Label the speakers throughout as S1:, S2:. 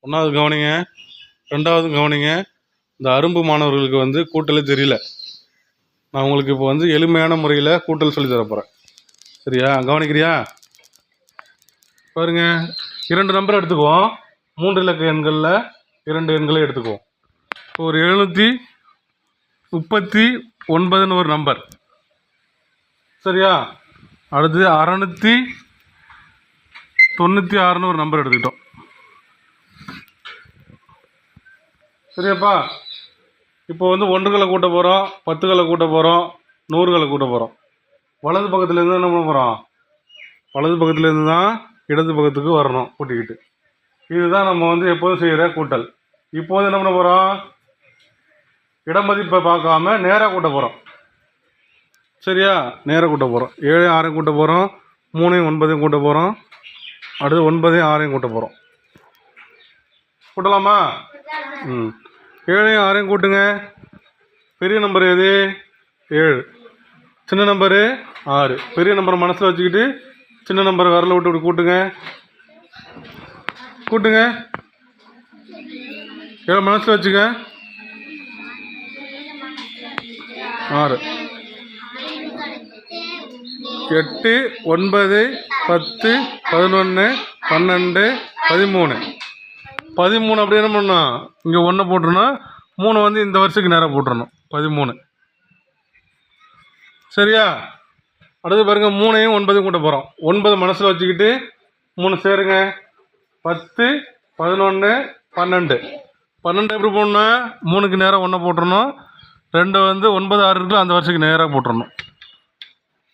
S1: ஒன்றாவது கவனிங்க. ரெண்டாவது கவனிங்க. இந்த அரும்பு மாணவர்களுக்கு வந்து கூட்டலே தெரியல. நான் உங்களுக்கு இப்போ வந்து எளிமையான முறையில் கூட்டல் சொல்லி தரப்போகிறேன். சரியா? கவனிக்கிறியா? பாருங்க, 2 நம்பர் எடுத்துக்குவோம். 3 இலக்க எண்களில் 2 எண்களை எடுத்துக்குவோம். ஒரு 739ன்னு ஒரு நம்பர். சரியா? அடுத்து 696ன்னு ஒரு நம்பர் எடுத்துக்கிட்டோம். சரியாப்பா? இப்போ வந்து 1களை கூட்ட போகிறோம், 10களை கூட்ட போகிறோம், 100களை கூட்ட போகிறோம். வலது பக்கத்துலேருந்து என்ன பண்ண போகிறோம்? வலது பக்கத்துலேருந்து தான் இடது பக்கத்துக்கு வரணும் கூட்டிக்கிட்டு. இதுதான் நம்ம வந்து எப்போதும் செய்கிற கூட்டல். இப்போ வந்து என்ன பண்ண போகிறோம்? இடமதிப்பை பார்க்காம நேராக கூட்ட போகிறோம். சரியா? நேராக கூட்ட போகிறோம். 7 6 கூட்ட போகிறோம், 3 9 கூட்ட போகிறோம், அடுத்து 9 6 கூட்ட போகிறோம். கூட்டலாமா? 7 6 கூட்டுங்க. பெரிய நம்பர் எது? 7. சின்ன நம்பரு 6. பெரிய நம்பரை மனசில் வச்சுக்கிட்டு சின்ன நம்பரை விரல விட்டு இப்படி கூட்டுங்க. கூட்டுங்க. 7 மனசில் வச்சுக்க. 6 8 9 10 11 12 13. 13 அப்படி என்ன பண்ணணும்? இங்கே 1 போட்டுருணும். 3 வந்து இந்த வருஷத்துக்கு நேராக போட்டுறணும். 13. சரியா? அடுத்து பாருங்க, 3ஐயும் 9ஐயும் கூட்ட போகிறோம். 9 மனசில் வச்சுக்கிட்டு 3 சேருங்க. 10 11 12. 12 எப்படி போடணும்? 3க்கு நேராக 1 போட்டுறணும். 2 வந்து 9 6 இருக்குல்ல, அந்த வருஷத்துக்கு நேராக போட்டுறணும்.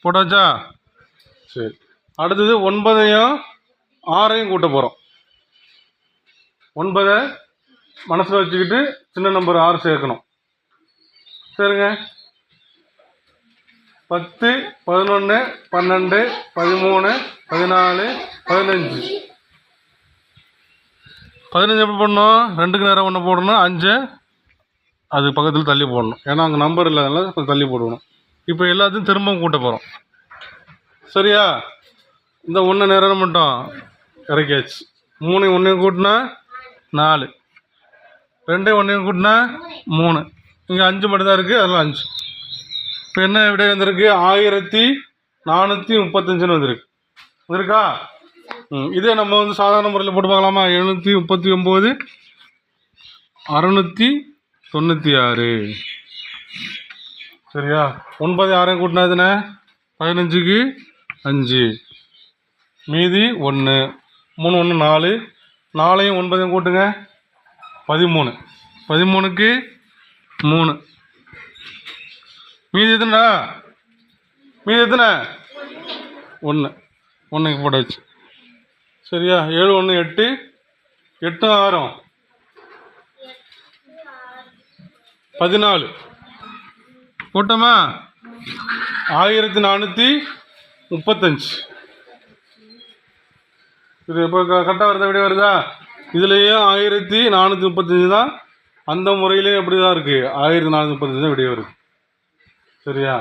S1: போட்டாச்சா? சரி. அடுத்தது 9ஐயும் 6ஐயும் கூட்ட போகிறோம். 9 மனசில் வச்சுக்கிட்டு சின்ன நம்பர் 6 சேர்க்கணும். சரிங்க. 10 11 12 13 14 15. 15 எப்படி போடணும்? 2க்கு நேரம் 1 போடணும். 5 அது பக்கத்தில் தள்ளி போடணும். ஏன்னா அங்கே நம்பர் இல்லாதனால கொஞ்சம் தள்ளி போடணும். இப்போ எல்லாத்தையும் திரும்பவும் கூட்ட போகிறோம். சரியா? இந்த 1 நேரம் மட்டும் இறக்கியாச்சு. 3 1 கூட்டினா 4, 2 1 கூட்டினா 3. இங்கே 5 மட்டும் தான் இருக்குது, அதெல்லாம் 5. இப்போ என்ன விடை வந்திருக்கு? 1435ன்னு வந்திருக்கு. இருக்கா? இதே நம்ம வந்து சாதாரண முறையில் போட்டு பார்க்கலாமா? 739 696. சரியா? 9 6 கூட்டினா எதுனா 15க்கு 5, மீதி 1. 3 1 4. 4ஐயும் 9ஐயும் கூட்டுங்க. 13. 13க்கு 3. மீதி எத்தனை? 1. 1க்கு போட்டாச்சு. சரியா? 7 1 8. 8 6 14. போட்டோமா? 1435. இது இப்போ கரெக்டாக வருதா? விட வருதா? இதுலேயும் 1435 தான். அந்த முறையிலையும் எப்படி தான் இருக்குது? 1435 தான் விட வருது. சரியா?